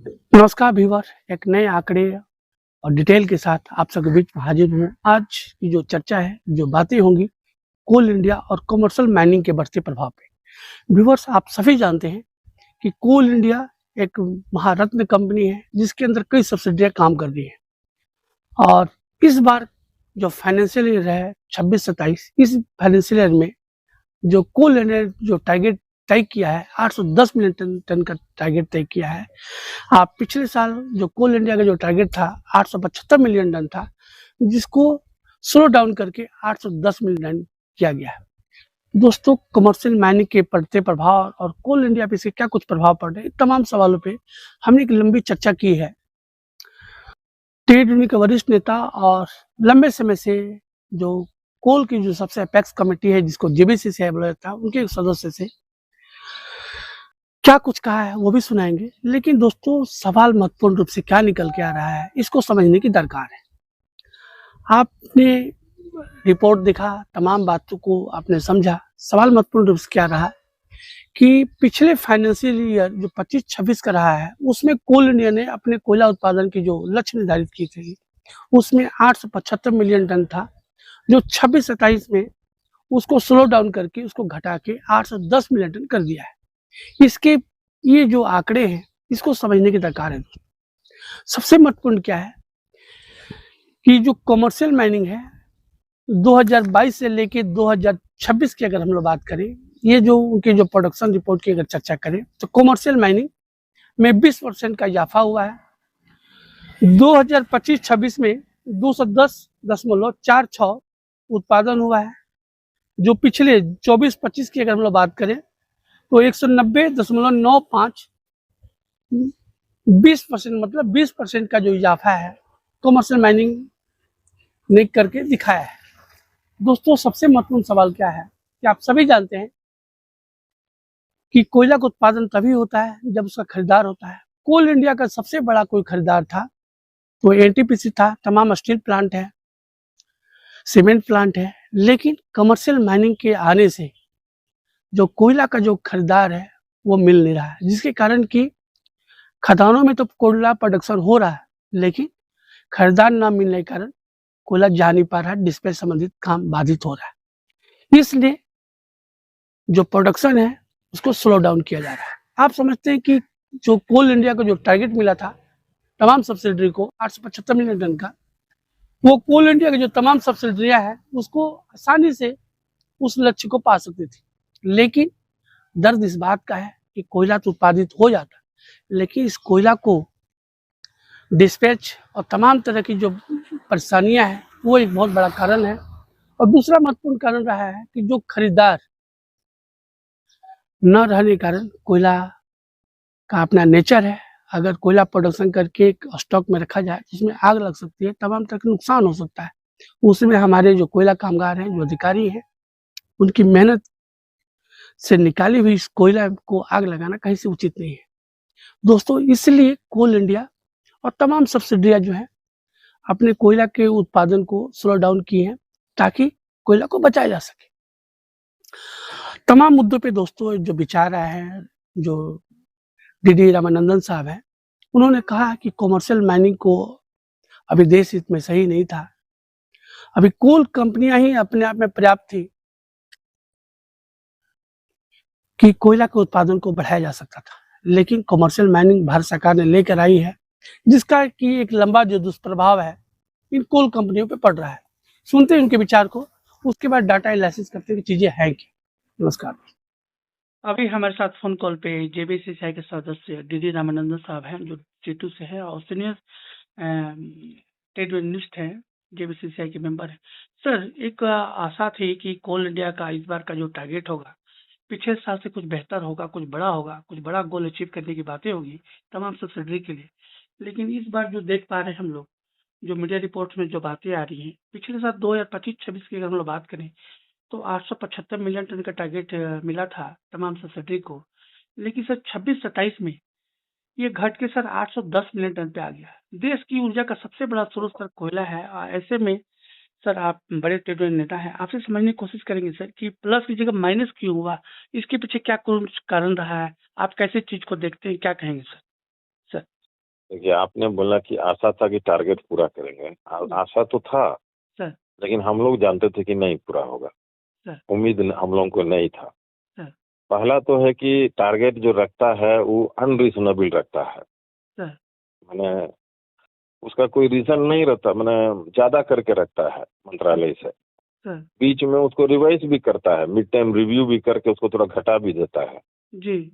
नमस्कार व्यूअर, एक नए आंकड़े और डिटेल के साथ आप सबके बीच में हाजिर हूँ। आज की जो चर्चा है, जो बातें होंगी कोल इंडिया और कमर्शियल माइनिंग के बढ़ते प्रभाव पे। व्यूअर्स, आप सभी जानते हैं कि कोल इंडिया एक महारत्न कंपनी है जिसके अंदर कई सब्सिडियां काम कर रही हैं और इस बार जो फाइनेंशियल ईयर है 26-27, इस फाइनेंशियल ईयर में जो कोल इंडिया ने जो टारगेट तय किया है 810 मिलियन टन का टारगेट तय किया है। आप पिछले साल जो कोल इंडिया का जो टारगेट था 875 मिलियन टन था, जिसको स्लो डाउन करके 810 मिलियन टन किया गया है। दोस्तों, कमर्शियल माइनिंग के पड़ते प्रभाव और कोल इंडिया पे इसके क्या कुछ प्रभाव पड़ रहे हैं, तमाम सवालों पे हमने एक लंबी चर्चा की है। ट्रेड यूनियन के वरिष्ठ नेता और लंबे समय से जो कोल की जो सबसे अपेक्स कमेटी है, जिसको जेबीसीसीआई बोला जाता है, उनके सदस्य से क्या कुछ कहा है वो भी सुनाएंगे। लेकिन दोस्तों, सवाल महत्वपूर्ण रूप से क्या निकल के आ रहा है, इसको समझने की दरकार है। आपने रिपोर्ट देखा, तमाम बातों को आपने समझा। सवाल महत्वपूर्ण रूप से क्या रहा कि पिछले फाइनेंशियल ईयर जो 25-26 का रहा है, उसमें कोल इंडिया ने अपने कोयला उत्पादन की जो लक्ष्य निर्धारित की थी, उसमें 875 मिलियन टन था, जो 26-27 में उसको स्लो डाउन करके उसको घटा के 810 मिलियन टन कर दिया है। इसके ये जो आंकड़े हैं, इसको समझने की दरकार है। सबसे महत्वपूर्ण क्या है कि जो कमर्शियल माइनिंग है 2022 से लेके 2026 की अगर हम लोग बात करें, ये जो उनके जो प्रोडक्शन रिपोर्ट की अगर चर्चा करें, तो कमर्शियल माइनिंग में 20% का इजाफा हुआ है। 2025-26 में 210.46 उत्पादन हुआ है, जो पिछले 24-25 की अगर हम लोग बात करें तो 190.95 20%, मतलब 20% का जो इजाफा है कमर्शियल माइनिंग ने करके दिखाया है। दोस्तों, सबसे महत्वपूर्ण सवाल क्या है कि आप सभी जानते हैं कि कोयला का उत्पादन तभी होता है जब उसका खरीदार होता है। कोल इंडिया का सबसे बड़ा कोई खरीदार था तो एनटीपीसी था, तमाम स्टील प्लांट है, सीमेंट प्लांट है। लेकिन कमर्शियल माइनिंग के आने से जो कोयला का जो खरीदार है वो मिल नहीं रहा है, जिसके कारण कि खदानों में तो कोयला प्रोडक्शन हो रहा है, लेकिन खरीदार न मिलने के कारण कोयला जा नहीं पा रहा है, डिस्पैच संबंधित काम बाधित हो रहा है। इसलिए जो प्रोडक्शन है उसको स्लो डाउन किया जा रहा है। आप समझते हैं कि जो कोल इंडिया को जो टारगेट मिला था तमाम सब्सिडरी को 875 मिलियन टन का, वो कोल इंडिया की जो तमाम सब्सिडरियां हैं उसको आसानी से उस लक्ष्य को पा सकती थी। लेकिन दर्द इस बात का है कि कोयला तो उत्पादित हो जाता, लेकिन इस कोयला को डिस्पैच और तमाम तरह की जो परेशानियां हैं वो एक बहुत बड़ा कारण है। और दूसरा महत्वपूर्ण कारण रहा है कि जो खरीदार न रहने के कारण कोयला का अपना नेचर है, अगर कोयला प्रोडक्शन करके एक स्टॉक में रखा जाए जिसमें आग लग सकती है, तमाम तरह का नुकसान हो सकता है। उसमें हमारे जो कोयला कामगार हैं, जो अधिकारी हैं, उनकी मेहनत से निकाली हुई इस कोयला को आग लगाना कहीं से उचित नहीं है। दोस्तों, इसलिए कोल इंडिया और तमाम सब्सिडियां जो है अपने कोयला के उत्पादन को स्लो डाउन की हैं, ताकि कोयला को बचाया जा सके। तमाम मुद्दों पे दोस्तों जो विचार आए हैं, जो डी रामानंदन साहब हैं, उन्होंने कहा कि कमर्शियल माइनिंग को अभी देश हित में सही नहीं था। अभी कोल कंपनियां ही अपने आप में पर्याप्त थी कि कोयला के उत्पादन को बढ़ाया जा सकता था, लेकिन कमर्शियल माइनिंग भारत सरकार ने लेकर आई है, जिसका कि एक लंबा जो दुष्प्रभाव है इन कोल कंपनियों पे पड़ रहा है। सुनते हैं उनके विचार को, उसके बाद डाटा एनालिसिस करते हैं कि चीजें हैं क्या। नमस्कार। अभी हमारे साथ फोन कॉल पे जेबीसीसीआई के सदस्य डी रामानंदन साहब हैं, जो G2 से है और सीनियर ट्रेड यूनियनिस्ट हैं, जेबीसीसीआई के मेंबर हैं। सर, एक आशा थी कि कोल इंडिया का इस बार का जो टारगेट होगा पिछले साल से कुछ बेहतर होगा, कुछ बड़ा होगा, कुछ बड़ा गोल अचीव करने की बातें होगी तमाम सब्सिडरी के लिए। लेकिन इस बार जो देख पा रहे हैं हम लोग, जो मीडिया रिपोर्ट्स में जो बातें आ रही हैं, पिछले साल 2025-26 की अगर हम लोग बात करें तो 875 मिलियन टन का टारगेट मिला था तमाम सब्सिडरी को। लेकिन सर 26-27 में ये घट के सर 810 मिलियन टन पे आ गया। देश की ऊर्जा का सबसे बड़ा स्रोत सर कोयला है। ऐसे में सर, आप बड़े ट्रेड यूनियन नेता हैं, आपसे समझने की कोशिश करेंगे सर कि प्लस की जगह माइनस क्यों हुआ, इसके पीछे क्या कुछ कारण रहा है, आप कैसे चीज को देखते हैं, क्या कहेंगे सर? सर। देखिए, आपने बोला कि आशा था कि टारगेट पूरा करेंगे। आशा तो था, सर। लेकिन हम लोग जानते थे कि नहीं पूरा होगा। सर। उम्मीद हम लोगों को नहीं था। सर। पहला तो है कि टारगेट जो रखता है वो अनरीजनेबल रखता है। सर। मैंने उसका कोई रीजन नहीं रहता, मैंने ज्यादा करके रखता है मंत्रालय से। सर। बीच में उसको रिवाइज भी करता है, मिड टाइम रिव्यू भी करके उसको थोड़ा घटा भी देता है। जी।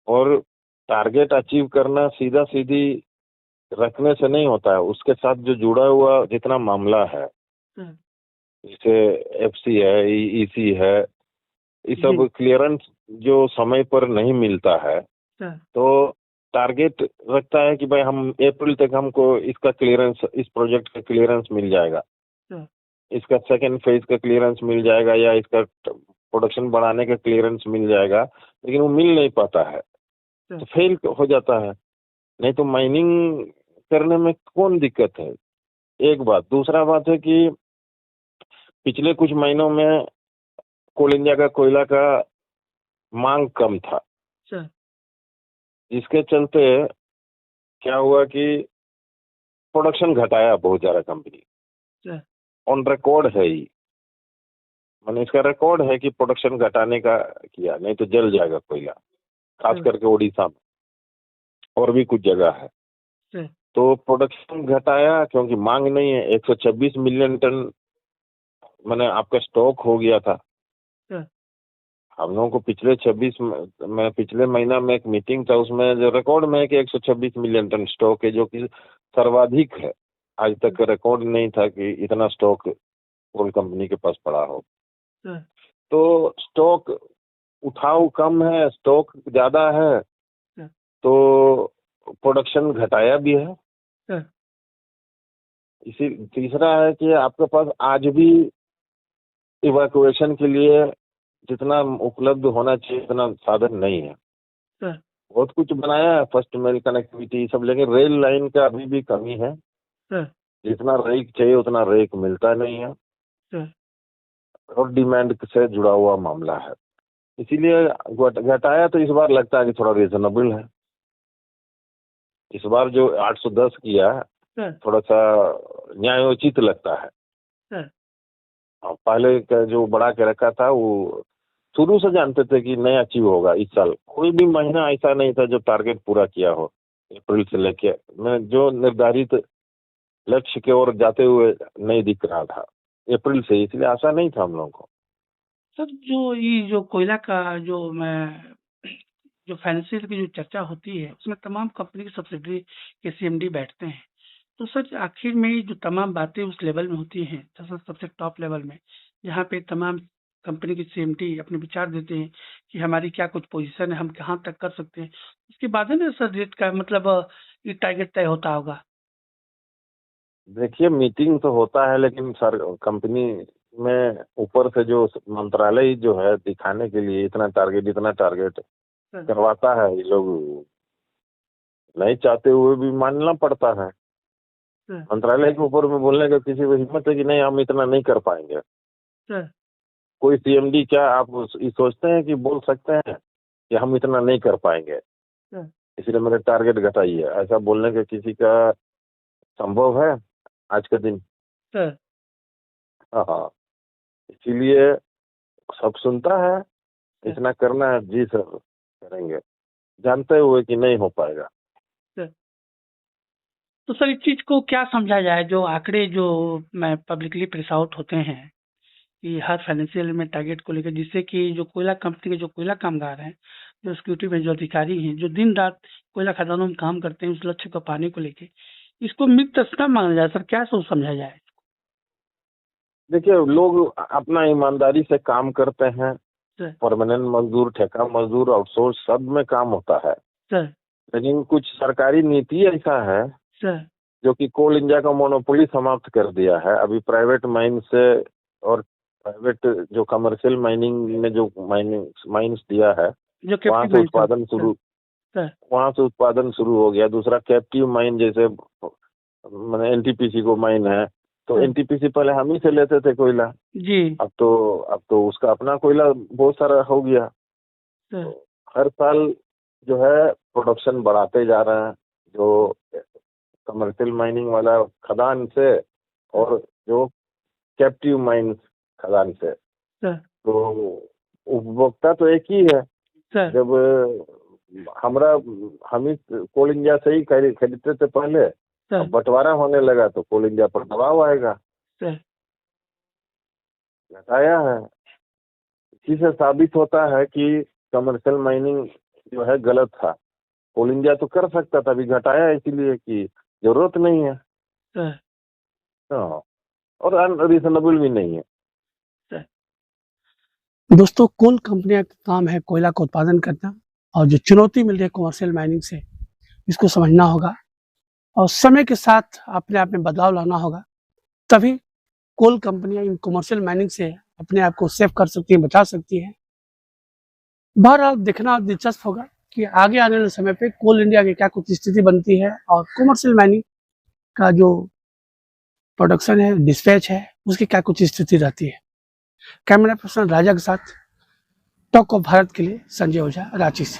और टारगेट अचीव करना सीधा सीधी रखने से नहीं होता है, उसके साथ जो जुड़ा हुआ जितना मामला है, सर। जैसे एफसी है, ईसी है, ये जी। सब क्लियरेंस जो समय पर नहीं मिलता है, सर। तो टारगेट रखता है कि भाई हम अप्रैल तक हमको इसका क्लियरेंस, इस प्रोजेक्ट का क्लियरेंस मिल जाएगा, सर। इसका सेकेंड फेज का क्लियरेंस मिल जाएगा, या इसका प्रोडक्शन बढ़ाने का क्लियरेंस मिल जाएगा, लेकिन वो मिल नहीं पाता है सर। तो फेल हो जाता है। नहीं तो माइनिंग करने में कौन दिक्कत है, एक बात। दूसरा बात है कि पिछले कुछ महीनों में कोल इंडिया का कोयला का मांग कम था, सर। जिसके चलते क्या हुआ कि प्रोडक्शन घटाया बहुत ज्यादा कंपनी। सर। ऑन रिकॉर्ड है ही, मैंने इसका रिकॉर्ड है कि प्रोडक्शन घटाने का किया, नहीं तो जल जाएगा कोयला, खास सर। करके उड़ीसा में और भी कुछ जगह है। सर। तो प्रोडक्शन घटाया क्योंकि मांग नहीं है। 126 मिलियन टन मैंने आपका स्टॉक हो गया था। सर। हम लोगों को पिछले 26 में पिछले महीना में एक मीटिंग था, उसमें जो रिकॉर्ड में है कि 126 मिलियन टन स्टॉक है, जो कि सर्वाधिक है। आज तक रिकॉर्ड नहीं था कि इतना स्टॉक कोल कंपनी के पास पड़ा हो। सर। तो स्टॉक उठाव कम है, स्टॉक ज्यादा है, सर। तो प्रोडक्शन घटाया भी है। सर। इसी तीसरा है कि आपके पास आज भी इवैक्यूएशन के लिए जितना उपलब्ध होना चाहिए उतना साधन नहीं है। सर। बहुत कुछ बनाया है, फर्स्ट मेल कनेक्टिविटी सब, लेकिन रेल लाइन का अभी भी कमी है। सर। जितना रेक चाहिए उतना रेक मिलता नहीं है, सर। और डिमांड से जुड़ा हुआ मामला है। इसीलिए घटाया तो इस बार लगता है कि थोड़ा रीजनेबल है। इस बार जो 810 किया सर। थोड़ा सा न्यायोचित लगता है। सर। और पहले का जो बढ़ा के रखा था वो शुरू से जानते थे कि नहीं अचीव होगा। इस साल कोई भी महीना ऐसा नहीं था जो टारगेट पूरा किया हो। अप्रैल से लेके मैं जो निर्धारित लक्ष्य की ओर जाते हुए नहीं दिख रहा था अप्रैल से, इसलिए आशा नहीं था हम लोगों को। सर, जो ये जो कोयला का जो मैं जो फाइनेंशियल की जो चर्चा होती है, उसमें तमाम कंपनी के सब्सिडियरी के सीएमडी बैठते हैं। तो सर, आखिर में ये जो तमाम बातें उस लेवल में होती हैं, सबसे टॉप लेवल में, जहाँ पे तमाम कंपनी के सीएमडी अपने विचार देते हैं कि हमारी क्या कुछ पोजीशन है, हम कहाँ तक कर सकते हैं। उसके बाद है ना सर, रेट का मतलब ये टारगेट तय होता होगा। देखिए, मीटिंग तो होता है, लेकिन सर कंपनी में ऊपर से जो मंत्रालय जो है दिखाने के लिए इतना टारगेट सर। करवाता है, ये लोग नहीं चाहते हुए भी मानना पड़ता है। सर। मंत्रालय के ऊपर में बोलने का किसी को हिम्मत है कि नहीं हम इतना नहीं कर पाएंगे। सर। कोई सीएमडी क्या आप ये सोचते हैं कि बोल सकते हैं कि हम इतना नहीं कर पाएंगे, सर। इसलिए मेरे टारगेट घटाइए, ऐसा बोलने का किसी का संभव है आज के दिन? सर। हाँ हाँ। इसीलिए सब सुनता है, सर। इतना करना है, जी सर करेंगे, जानते हुए कि नहीं हो पाएगा। सर, तो सर इस चीज को क्या समझा जाए, जो आंकड़े जो मैं पब्लिकली प्रेस आउट होते हैं कि हर फाइनेंशियल में टारगेट को लेकर, जिससे कि जो कोयला कंपनी के जो कोयला कामगार हैं, जो सिक्योरिटी में जो अधिकारी हैं, जो दिन रात कोयला खदानों में काम करते हैं उस लक्ष्य को पाने को लेके, इसको मिथ ना माना जाए सर, क्या सोच समझा जाए? देखिए, लोग अपना ईमानदारी से काम करते हैं। सर। परमानेंट मजदूर, ठेका मजदूर, आउटसोर्स सब में काम होता है। सर। लेकिन कुछ सरकारी नीति ऐसा है सर। जो कि कोल इंडिया का मोनोपोली समाप्त कर दिया है। अभी प्राइवेट माइन से और प्राइवेट जो कमर्शियल माइनिंग में जो माइंस दिया है, जो वहां कैप्टिव से माइंस है। उत्पादन सर। शुरू सर। वहां से उत्पादन शुरू हो गया। दूसरा कैप्टिव माइन, जैसे मैंने एनटीपीसी को माइन है, तो सर। एनटीपीसी पहले हम ही से लेते थे कोयला। जी। अब तो उसका अपना कोयला बहुत सारा हो गया। सर। तो हर साल जो है प्रोडक्शन बढ़ाते जा रहे हैं, जो कमर्शियल माइनिंग वाला खदान से और जो कैप्टिव माइंस खदान से। सर तो उपभोक्ता तो एक ही है। सर जब हम ही कोल इंडिया से ही खरीदते थे पहले, सर अब बंटवारा होने लगा तो कोल इंडिया पर दबाव आएगा। सर घटाया है। इसी से साबित होता है कि कमर्शियल माइनिंग जो है गलत था। कोल इंडिया तो कर सकता था, अभी घटाया इसीलिए कि जरूरत नहीं है। सर हाँ, और अनरीजनेबल भी नहीं है। दोस्तों, कोल कंपनियां का काम है कोयला का उत्पादन करना, और जो चुनौती मिल रही है कमर्शियल माइनिंग से, इसको समझना होगा और समय के साथ अपने आप में बदलाव लाना होगा। तभी कोल कंपनियां इन कमर्शियल माइनिंग से अपने आप को सेव कर सकती हैं, बचा सकती हैं। बहरहाल देखना दिलचस्प होगा कि आगे आने वाले समय पे कोल इंडिया की क्या कुछ स्थिति बनती है और कमर्शियल माइनिंग का जो प्रोडक्शन है, डिस्पैच है, उसकी क्या कुछ स्थिति रहती है। कैमरा पर्सन राजा के साथ टॉक ऑफ भारत के लिए संजय ओझा, रांची से।